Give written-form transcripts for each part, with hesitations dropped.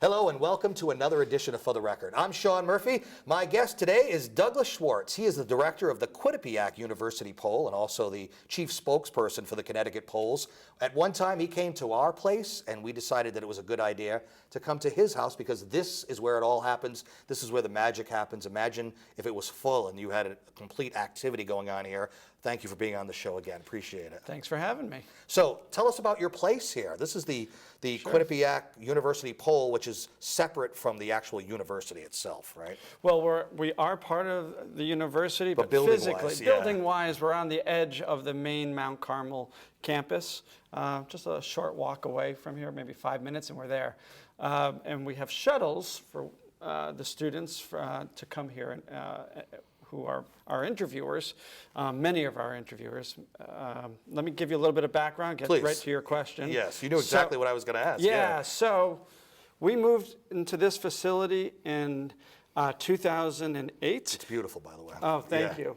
Hello and welcome to another edition of For the Record. I'm Sean Murphy. My guest today is Douglas Schwartz. He is the director of the Quinnipiac University Poll and also the chief spokesperson for the Connecticut polls. At one time he came to our place and we decided that it was a good idea to come to his house because this is where it all happens. This is where the magic happens. Imagine if it was full and you had a complete activity going on here. Thank you for being on the show again. Appreciate it. Thanks for having me. So tell us about your place here. This is the Sure. Quinnipiac University Poll, which is separate from the actual university itself, right? Well, we are part of the university, but building-wise, yeah. building-wise, we're on the edge of the main Mount Carmel campus, just a short walk away from here, maybe 5 minutes, and we're there. And we have shuttles for the students to come here and who are our interviewers, many of our interviewers. Let me give you a little bit of background, get Please. Right to your question. Yes, you knew exactly what I was going to ask. Yeah, so we moved into this facility in 2008. It's beautiful, by the way. Oh, thank you.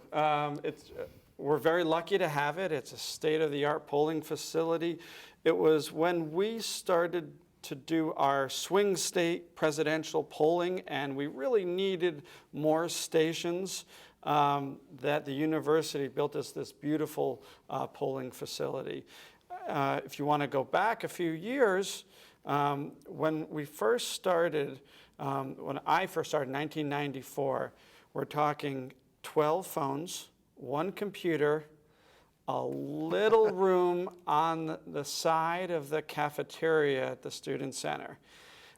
We're very lucky to have it. It's a state-of-the-art polling facility. It was when we started to do our swing state presidential polling, and we really needed more stations, that the university built us this beautiful polling facility. If you want to go back a few years, when we first started, when I first started in 1994, we're talking 12 phones, one computer, a little room on the side of the cafeteria at the Student Center.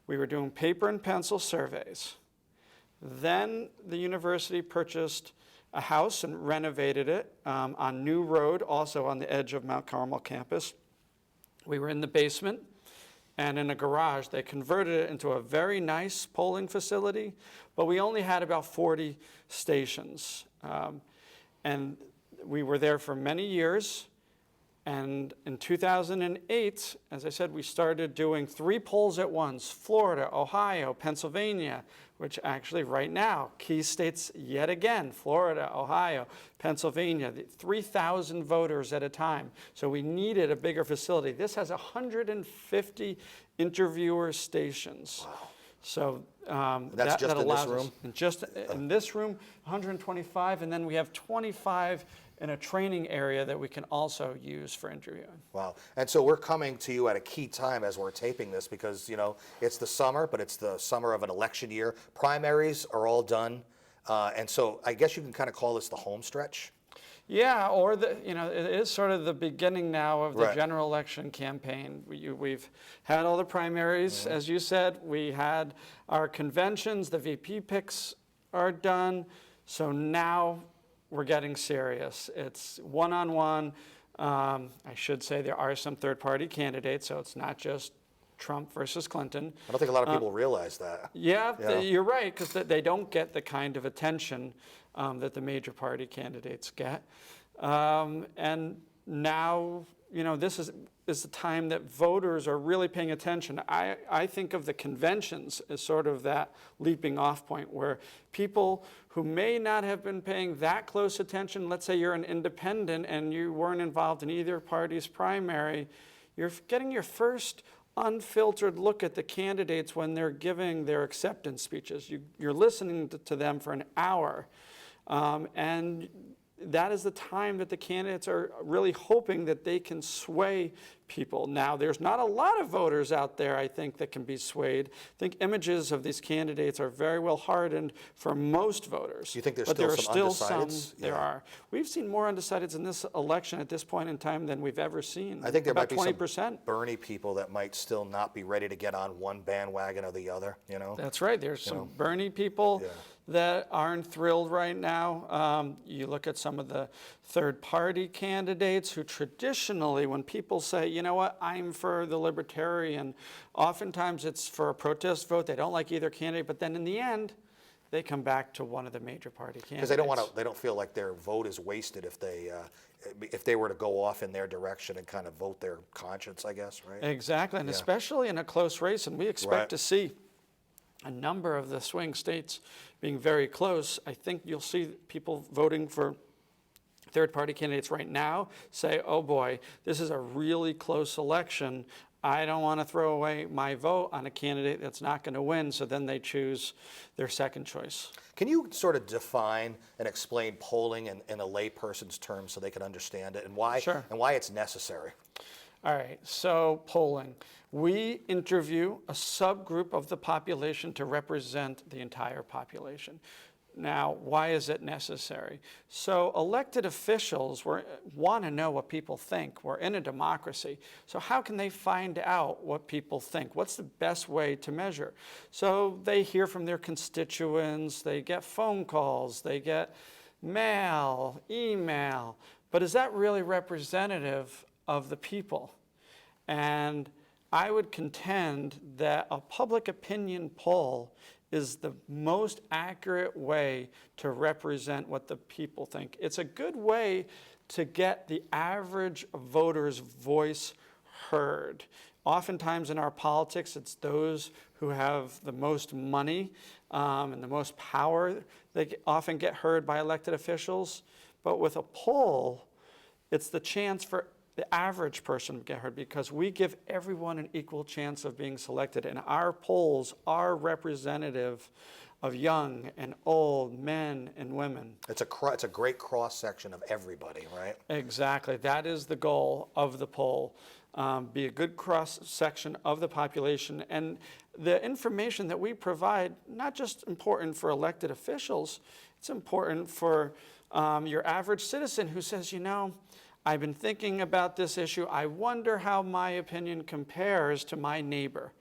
We were doing paper and pencil surveys. Then the university purchased a house and renovated it on New Road, also on the edge of Mount Carmel campus. We were in the basement and in a garage. They converted it into a very nice polling facility, but we only had about 40 stations. And we were there for many years, and in 2008, as I said, we started doing 3 polls at once: Florida, Ohio, Pennsylvania, which actually right now, key states yet again: Florida, Ohio, Pennsylvania, 3,000 voters at a time. So we needed a bigger facility. This has 150 interviewer stations. Wow. So that's just that in allows this room? us, just in this room, 125, and then we have 25 in a training area that we can also use for interviewing. Wow. And so we're coming to you at a key time as we're taping this because, you know, it's the summer, but it's the summer of an election year. Primaries are all done. And so I guess you can kind of call this the home stretch. Yeah, or it is sort of the beginning now of the Right. general election campaign. We've had all the primaries, as you said. We had our conventions. The VP picks are done. So now we're getting serious. It's one-on-one. I should say there are some third-party candidates, so it's not just Trump versus Clinton. I don't think a lot of people realize that. Yeah, you're right, because they don't get the kind of attention that the major party candidates get. And now, this is the time that voters are really paying attention. I think of the conventions as sort of that leaping off point where people who may not have been paying that close attention, let's say you're an independent and you weren't involved in either party's primary, you're getting your first unfiltered look at the candidates when they're giving their acceptance speeches. You're listening to them for an hour. And that is the time that the candidates are really hoping that they can sway people. Now, there's not a lot of voters out there, I think, that can be swayed. I think images of these candidates are very well hardened for most voters. You think there's but still there are some still undecideds? some. There are. We've seen more undecideds in this election at this point in time than we've ever seen. I think there about might be 20%. some Bernie people that might still not be ready to get on one bandwagon or the other, That's right. There's some Bernie people that aren't thrilled right now. You look at some of the third-party candidates who traditionally, when people say, you know what, I'm for the Libertarian, oftentimes it's for a protest vote. They don't like either candidate, but then in the end, they come back to one of the major party candidates. Because they don't feel like their vote is wasted if they were to go off in their direction and kind of vote their conscience, I guess, right? Exactly, and especially in a close race, and we expect to see a number of the swing states being very close. I think you'll see people voting for third-party candidates right now say, oh boy, this is a really close election. I don't want to throw away my vote on a candidate that's not going to win, so then they choose their second choice. Can you sort of define and explain polling in a layperson's terms so they can understand it and why, Sure. and why it's necessary? All right, so polling. We interview a subgroup of the population to represent the entire population. Now, why is it necessary? So elected officials want to know what people think. We're in a democracy. So how can they find out what people think? What's the best way to measure? So they hear from their constituents, they get phone calls, they get mail, email. But is that really representative of the people? And I would contend that a public opinion poll is the most accurate way to represent what the people think. It's a good way to get the average voter's voice heard. Oftentimes in our politics, it's those who have the most money and the most power that often get heard by elected officials. But with a poll, it's the chance for the average person to get heard, because we give everyone an equal chance of being selected. And our polls are representative of young and old, men and women. It's a great cross-section of everybody, right? Exactly. That is the goal of the poll. Be a good cross-section of the population. And the information that we provide, not just important for elected officials, it's important for your average citizen who says, you know, I've been thinking about this issue. I wonder how my opinion compares to my neighbor.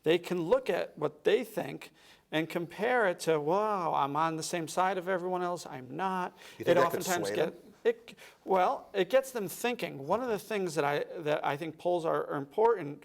They can look at what they think and compare it to, wow, I'm on the same side of everyone else. I'm not. You think that could sway them? It gets them thinking. One of the things that I think polls are important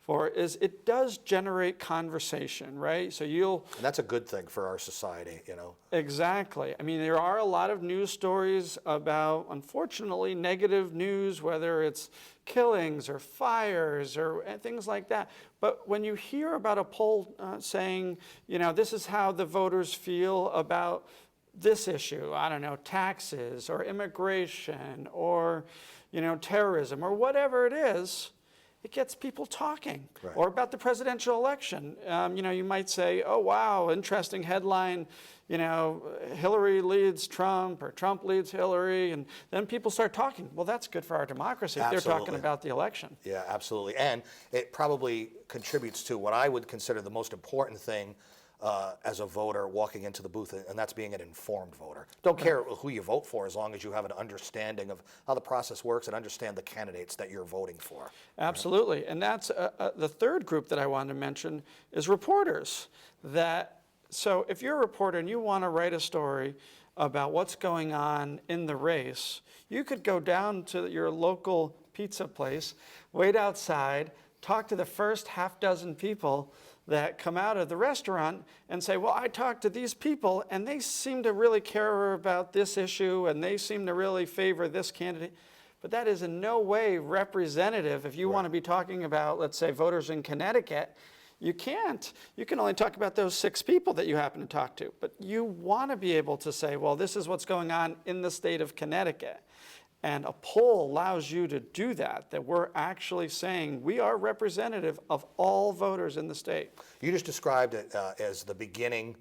for is it does generate conversation, right? So And that's a good thing for our society, you know. Exactly. I mean, there are a lot of news stories about, unfortunately, negative news, whether it's killings or fires or things like that. But when you hear about a poll saying, you know, this is how the voters feel about this issue, I don't know, taxes or immigration or, you know, terrorism or whatever it is, it gets people talking. Right. Or about the presidential election. You know, you might say, oh, wow, interesting headline, you know, Hillary leads Trump or Trump leads Hillary. And then people start talking. Well, that's good for our democracy if they're talking about the election. Yeah, absolutely. And it probably contributes to what I would consider the most important thing as a voter walking into the booth, and that's being an informed voter. Don't care who you vote for as long as you have an understanding of how the process works and understand the candidates that you're voting for. Absolutely. And that's the third group that I wanted to mention is reporters. So if you're a reporter and you want to write a story about what's going on in the race, you could go down to your local pizza place, wait outside, talk to the first half dozen people that come out of the restaurant and say, well, I talked to these people and they seem to really care about this issue and they seem to really favor this candidate. But that is in no way representative. If you want to be talking about, let's say, voters in Connecticut, you can't. You can only talk about those 6 people that you happen to talk to. But you want to be able to say, well, this is what's going on in the state of Connecticut. And a poll allows you to do that we're actually saying we are representative of all voters in the state. You just described it as the beginning,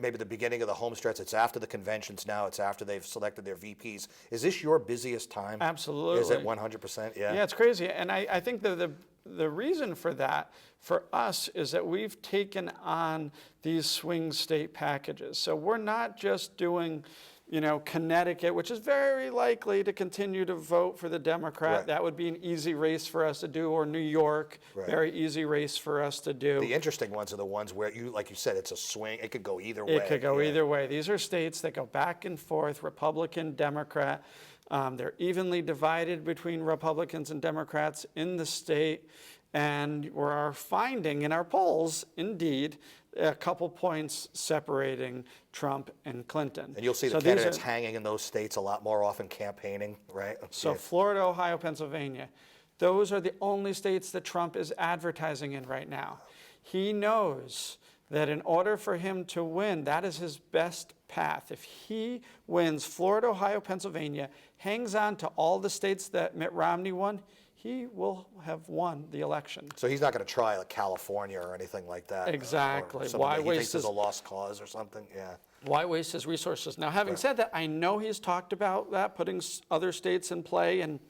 maybe the beginning of the home stretch. It's after the conventions now. It's after they've selected their VPs. Is this your busiest time? Absolutely. Is it 100%? Yeah. Yeah, it's crazy. And I think the reason for that, for us, is that we've taken on these swing state packages. So we're not just doing, you know, Connecticut, which is very likely to continue to vote for the Democrat. Right. That would be an easy race for us to do. Or New York, very easy race for us to do. The interesting ones are the ones where, like you said, it's a swing. It could go either way. It could go either way. These are states that go back and forth, Republican, Democrat. They're evenly divided between Republicans and Democrats in the state. And we're finding in our polls, indeed, a couple points separating Trump and Clinton. And you'll see the candidates hanging in those states a lot more often campaigning, right? So Florida, Ohio, Pennsylvania, those are the only states that Trump is advertising in right now. He knows that in order for him to win, that is his best path. If he wins Florida, Ohio, Pennsylvania, hangs on to all the states that Mitt Romney won, he will have won the election. So he's not going to try like California or anything like that. Exactly. Why he thinks is a lost cause or something. Yeah. Why waste his resources? Now, having said that, I know he's talked about that, putting other states in play, and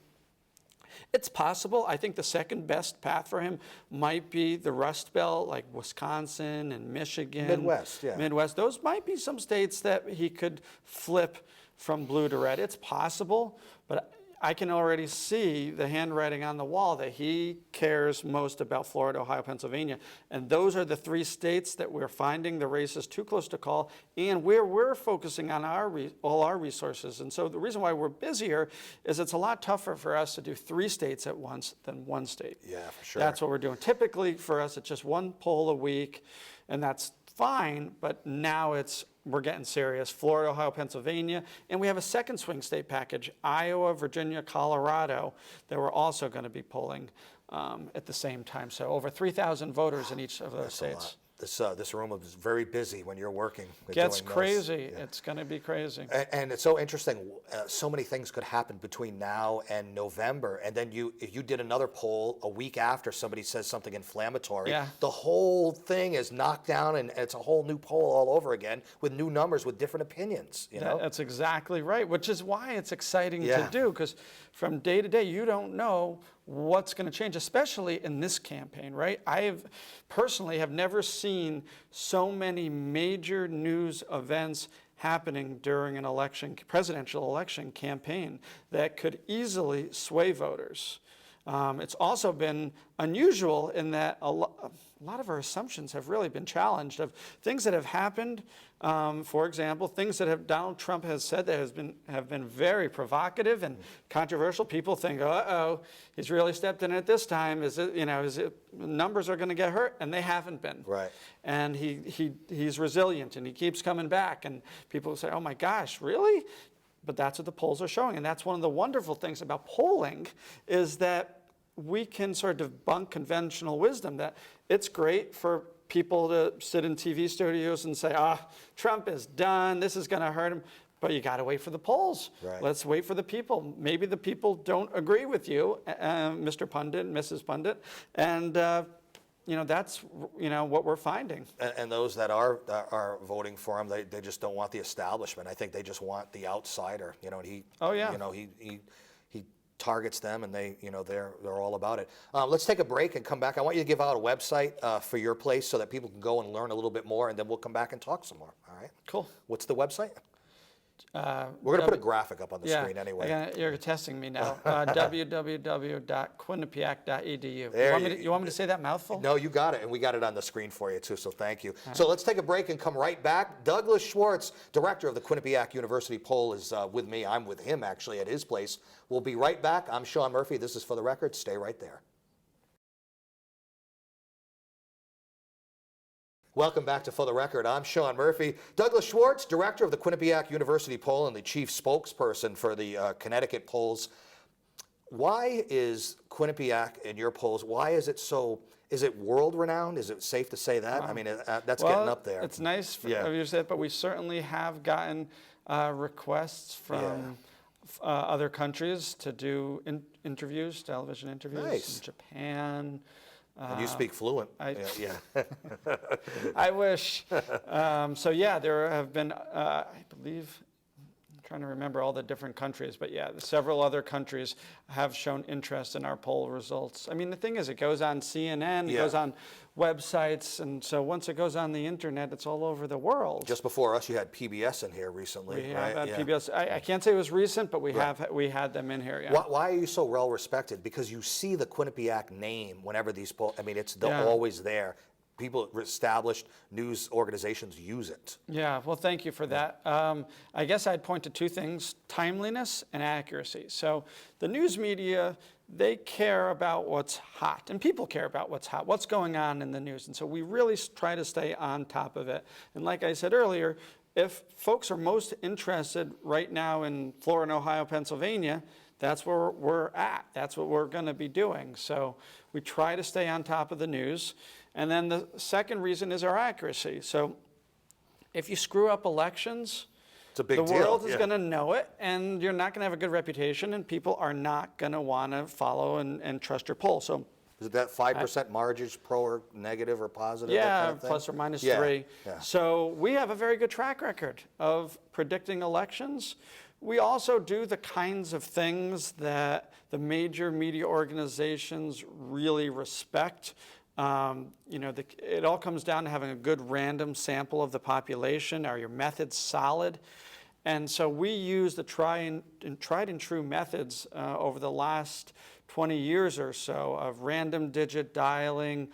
it's possible. I think the second best path for him might be the Rust Belt, like Wisconsin and Michigan. Midwest, yeah. Midwest. Those might be some states that he could flip from blue to red. It's possible, but I can already see the handwriting on the wall that he cares most about Florida, Ohio, Pennsylvania. And those are the three states that we're finding the races too close to call, and where we're focusing on all our resources. And so the reason why we're busier is it's a lot tougher for us to do 3 states at once than 1 state. Yeah, for sure. That's what we're doing. Typically for us, it's just 1 poll a week, and that's fine, but now we're getting serious. Florida, Ohio, Pennsylvania, and we have a second swing state package, Iowa, Virginia, Colorado, that we're also going to be polling at the same time. So over 3,000 voters in each of those states. This room is very busy when you're working. Gets crazy. Yeah. It's going to be crazy. And it's so interesting. So many things could happen between now and November. And then if you did another poll a week after somebody says something inflammatory, the whole thing is knocked down and it's a whole new poll all over again with new numbers with different opinions. You know? That's exactly right, which is why it's exciting to do, because from day to day, you don't know what's going to change, especially in this campaign, right? I personally have never seen so many major news events happening during an election, presidential election campaign that could easily sway voters. It's also been unusual in that a lot of our assumptions have really been challenged of things that have happened. For example, things that Donald Trump has said that have been very provocative and controversial. People think, uh-oh, he's really stepped in it this time. Is it numbers are going to get hurt? And they haven't been. Right. And he's resilient and he keeps coming back. And people say, oh my gosh, really? But that's what the polls are showing. And that's one of the wonderful things about polling is that we can sort of debunk conventional wisdom, that it's great for people to sit in TV studios and say, Trump is done, this is going to hurt him. But you got to wait for the polls. Right. Let's wait for the people. Maybe the people don't agree with you, Mr. Pundit, Mrs. Pundit. And that's what we're finding. And those that are voting for him, they just don't want the establishment. I think they just want the outsider. And he targets them, and they're all about it. Let's take a break and come back. I want you to give out a website for your place so that people can go and learn a little bit more, and then we'll come back and talk some more. All right. Cool. What's the website? We're going to put a graphic up on the screen anyway. You're testing me now. www.quinnipiac.edu. You want me to say that mouthful? No, you got it, and we got it on the screen for you too, so thank you. So let's take a break and come right back. Douglas Schwartz, director of the Quinnipiac University poll, is with me. I'm with him, actually, at his place. We'll be right back. I'm Sean Murphy. This is For the Record. Stay right there. Welcome back to For the Record. I'm Sean Murphy. Douglas Schwartz, director of the Quinnipiac University poll and the chief spokesperson for the Connecticut polls. Why is Quinnipiac in your polls, why is it so, is it world-renowned? Is it safe to say that? I mean, that's getting up there. It's nice for you to say it, but we certainly have gotten requests from other countries to do television interviews in Japan. And you speak fluent. I wish. There have been, I believe, I'm trying to remember all the different countries, but several other countries have shown interest in our poll results. I mean, the thing is, it goes on CNN, it goes on websites, and so once it goes on the internet, it's all over the world. Just before us, you had PBS in here recently, we have had PBS. I can't say it was recent, but we had them in here. Yeah. Why are you so well respected? Because you see the Quinnipiac name whenever these polls. I mean, it's always there. People, established news organizations use it. Yeah, well, thank you for that. I guess I'd point to 2 things, timeliness and accuracy. So the news media, they care about what's hot, and people care about what's hot, what's going on in the news. And so we really try to stay on top of it. And like I said earlier, if folks are most interested right now in Florida, Ohio, Pennsylvania, that's where we're at. That's what we're going to be doing. So we try to stay on top of the news. And then the second reason is our accuracy. So if you screw up elections, It's a big the deal, world is yeah. going to know it, and you're not going to have a good reputation, and people are not going to want to follow and trust your poll. So Is it that 5% margins, pro or negative or positive? that yeah, kind of thing? plus or minus Yeah, 3. yeah. So we have a very good track record of predicting elections. We also do the kinds of things that the major media organizations really respect. It all comes down to having a good random sample of the population. Are your methods solid? And so we use the tried and true methods over the last 20 years or so of random digit dialing,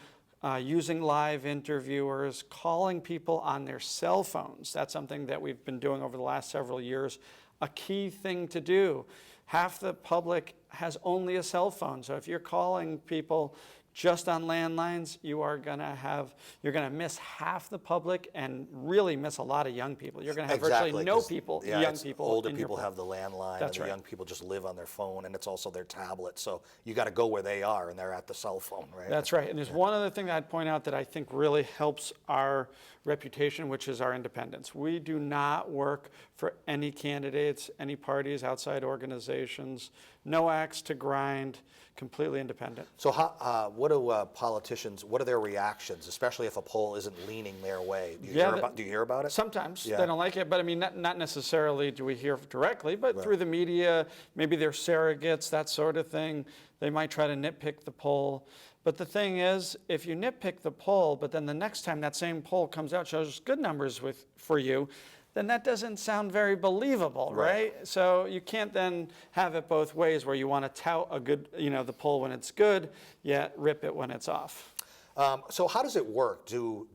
using live interviewers, calling people on their cell phones. That's something that we've been doing over the last several years. A key thing to do. Half the public has only a cell phone. So if you're calling people just on landlines, you're going to miss half the public and really miss a lot of young people. You're going to have virtually no 'cause, people, yeah, young people. Older in your people poll. have the landline, That's and the right. young people just live on their phone, and it's also their tablet. So you got to go where they are, and they're at the cell phone, right? That's right. And there's one other thing that I'd point out that I think really helps our reputation, which is our independence. We do not work for any candidates, any parties, outside organizations, no axe to grind, completely independent. So what do politicians, what are their reactions, especially if a poll isn't leaning their way? Do you hear about it? Sometimes Yeah. they don't like it, but I mean, not necessarily do we hear directly, but through the media, maybe they're surrogates, that sort of thing. They might try to nitpick the poll. But the thing is, if you nitpick the poll, but then the next time that same poll comes out, shows good numbers for you, then that doesn't sound very believable, right? So you can't then have it both ways where you want to tout a good, the poll when it's good, yet rip it when it's off. So how does it work? Do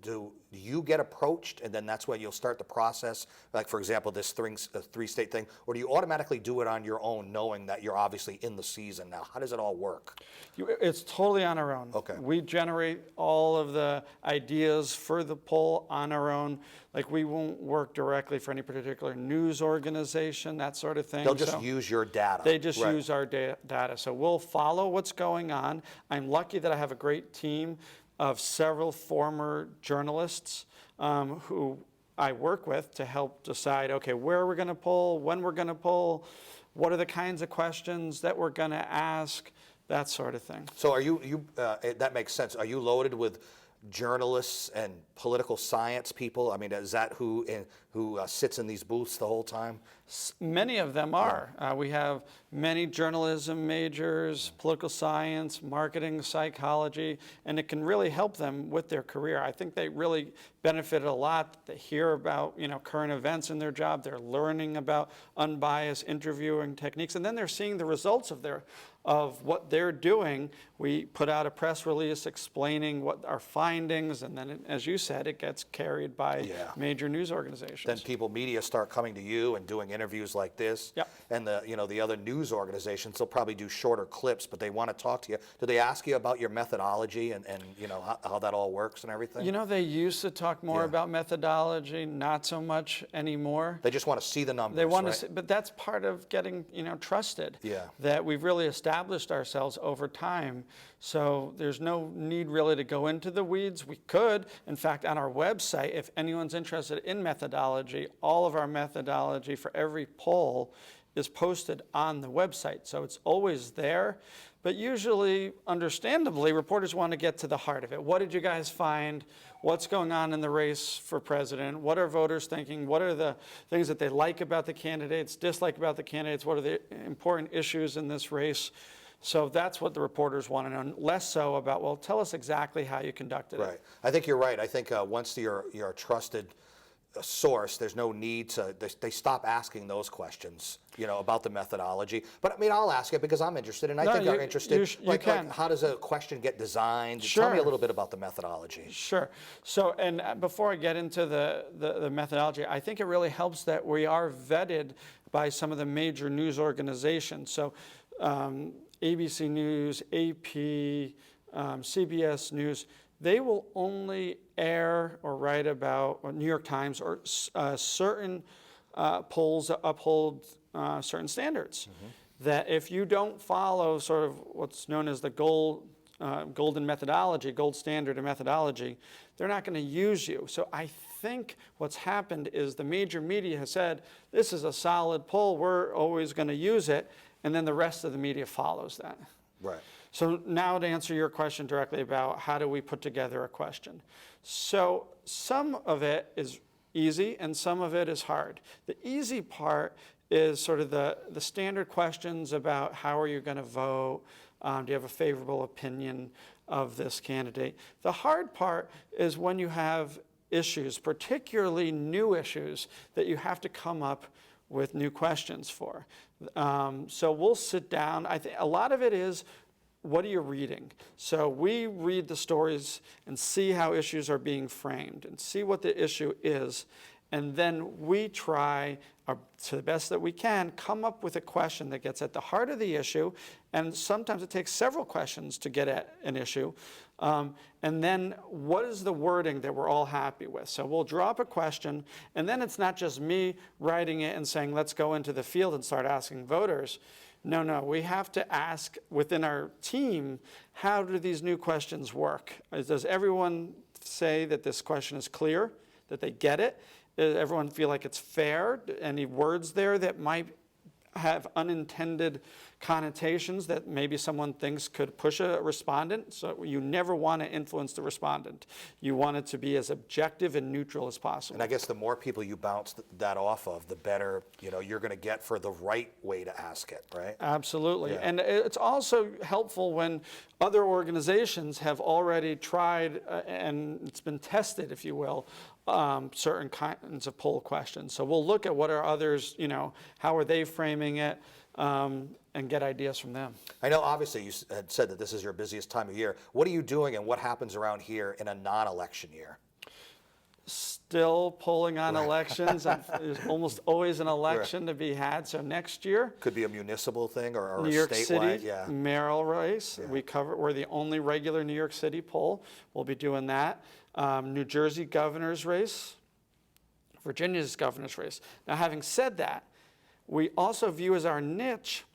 you get approached, and then that's when you'll start the process? Like, for example, this three-state thing, or do you automatically do it on your own, knowing that you're obviously in the season now? How does it all work? It's totally on our own. Okay. We generate all of the ideas for the poll on our own. Like, we won't work directly for any particular news organization, that sort of thing. They'll just use your data. They just Right. use our data. So we'll follow what's going on. I'm lucky that I have a great team of several former journalists who I work with to help decide, okay, where we're going to poll, when we're going to poll, what are the kinds of questions that we're going to ask, that sort of thing. So are that makes sense. Are you loaded with journalists and political science people? I mean, is that who sits in these booths the whole time? Many of them are. We have many journalism majors, political science, marketing, psychology, and it can really help them with their career. I think they really benefited a lot. They hear about current events in their job. They're learning about unbiased interviewing techniques, and then they're seeing the results of what they're doing. We put out a press release explaining what our findings, and then, as you said, it gets carried by major news organizations. Then media start coming to you and doing interviews like this. Yep. And the other news organizations, they'll probably do shorter clips, but they want to talk to you. Do they ask you about your methodology and how that all works and everything? They used to talk more about methodology, not so much anymore. They just want to see the numbers. They want right? to see, but that's part of getting trusted. Yeah. That we've really established ourselves over time. So there's no need really to go into the weeds. We could, in fact, on our website, if anyone's interested in methodology, all of our methodology for every poll is posted on the website. So it's always there. But usually, understandably, reporters want to get to the heart of it. What did you guys find? What's going on in the race for president? What are voters thinking? What are the things that they like about the candidates, dislike about the candidates? What are the important issues in this race? So that's what the reporters want to know, less so about, well, tell us exactly how you conducted it. Right. I think you're right. I think once you're a trusted source, there's no need to, they stop asking those questions, about the methodology. But I mean, I'll ask it because I'm interested, and I think you're interested. You can. Like, how does a question get designed? Sure. Tell me a little bit about the methodology. Sure. So, and before I get into the methodology, I think it really helps that we are vetted by some of the major news organizations. So, ABC News, AP, CBS News, they will only air or write about, or New York Times, or certain polls that uphold certain standards. Mm-hmm. That if you don't follow sort of what's known as the gold golden methodology, gold standard of methodology, they're not going to use you. So I think what's happened is the major media has said, this is a solid poll, we're always going to use it, and then the rest of the media follows that. Right. So now to answer your question directly about how do we put together a question. So some of it is easy and some of it is hard. The easy part is sort of the standard questions about how are you going to vote, do you have a favorable opinion of this candidate. The hard part is when you have issues, particularly new issues, that you have to come up with new questions for. So we'll sit down. I think a lot of it is, what are you reading? So we read the stories and see how issues are being framed and see what the issue is. And then we try, to the best that we can, come up with a question that gets at the heart of the issue. And sometimes it takes several questions to get at an issue. And then what is the wording that we're all happy with? So we'll drop a question, and then it's not just me writing it and saying, let's go into the field and start asking voters. No, we have to ask within our team, how do these new questions work? Does everyone say that this question is clear, that they get it? Does everyone feel like it's fair? Any words there that might have unintended connotations that maybe someone thinks could push a respondent? So you never want to influence the respondent. You want it to be as objective and neutral as possible. And I guess the more people you bounce that off of, the better you're going to get for the right way to ask it, right? Absolutely. Yeah. And it's also helpful when other organizations have already tried and it's been tested, if you will, certain kinds of poll questions. So we'll look at what are others, how are they framing it, and get ideas from them. I know obviously you had said that this is your busiest time of year. What are you doing and what happens around here in a non-election year? Still polling on elections. There's almost always an election to be had. So next year, could be a municipal thing or New a York statewide. City mayoral race. Yeah. We're the only regular New York City poll. We'll be doing that. New Jersey governor's race, Virginia's governor's race. Now, having said that, we also view as our niche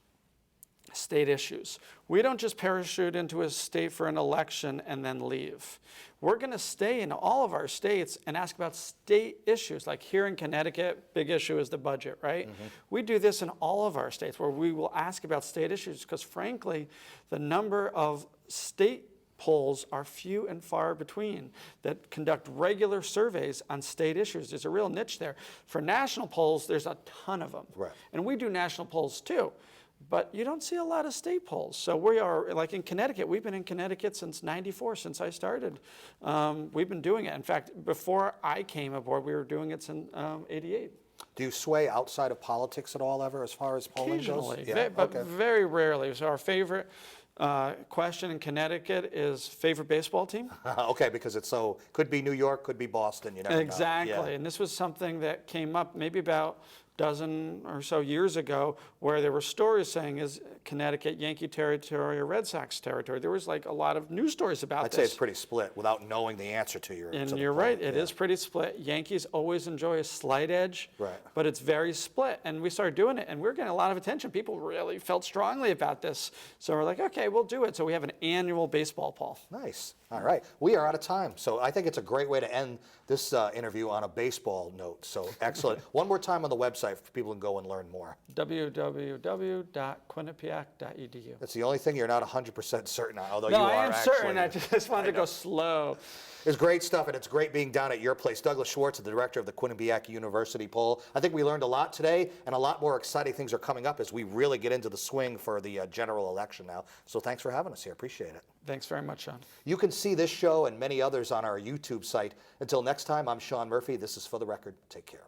state issues. We don't just parachute into a state for an election and then leave. We're going to stay in all of our states and ask about state issues. Like here in Connecticut, big issue is the budget, right? Mm-hmm. We do this in all of our states where we will ask about state issues because frankly, the number of state polls are few and far between that conduct regular surveys on state issues. There's a real niche there. For national polls, there's a ton of them. Right. And we do national polls too. But you don't see a lot of state polls. So we are, like in Connecticut, we've been in Connecticut since '94, since I started. We've been doing it. In fact, before I came aboard, we were doing it since '88. Do you sway outside of politics at all ever as far as polling goes? Occasionally, but very rarely. So our favorite question in Connecticut is favorite baseball team. Okay, because it's could be New York, could be Boston, you never know. Exactly, Yeah. And this was something that came up maybe about dozen or so years ago where there were stories saying, is Connecticut Yankee territory or Red Sox territory? There was like a lot of news stories about I'd this. say it's pretty split without knowing the answer to your And you're right, it is pretty split. Yankees always enjoy a slight edge, right, but it's very split. And we started doing it, and we were getting a lot of attention. People really felt strongly about this. So we're like, okay, we'll do it. So we have an annual baseball poll. Nice. All right. We are out of time. So I think it's a great way to end this interview on a baseball note. So excellent. One more time on the website for people can go and learn more. www.quinnipiac.edu. That's the only thing you're not 100% certain on, although No, you are I am actually. certain. I just wanted to go slow. It's great stuff, and it's great being down at your place. Douglas Schwartz, the director of the Quinnipiac University poll. I think we learned a lot today, and a lot more exciting things are coming up as we really get into the swing for the general election now. So thanks for having us here. Appreciate it. Thanks very much, Sean. You can see this show and many others on our YouTube site. Until next time, I'm Sean Murphy. This is For the Record. Take care.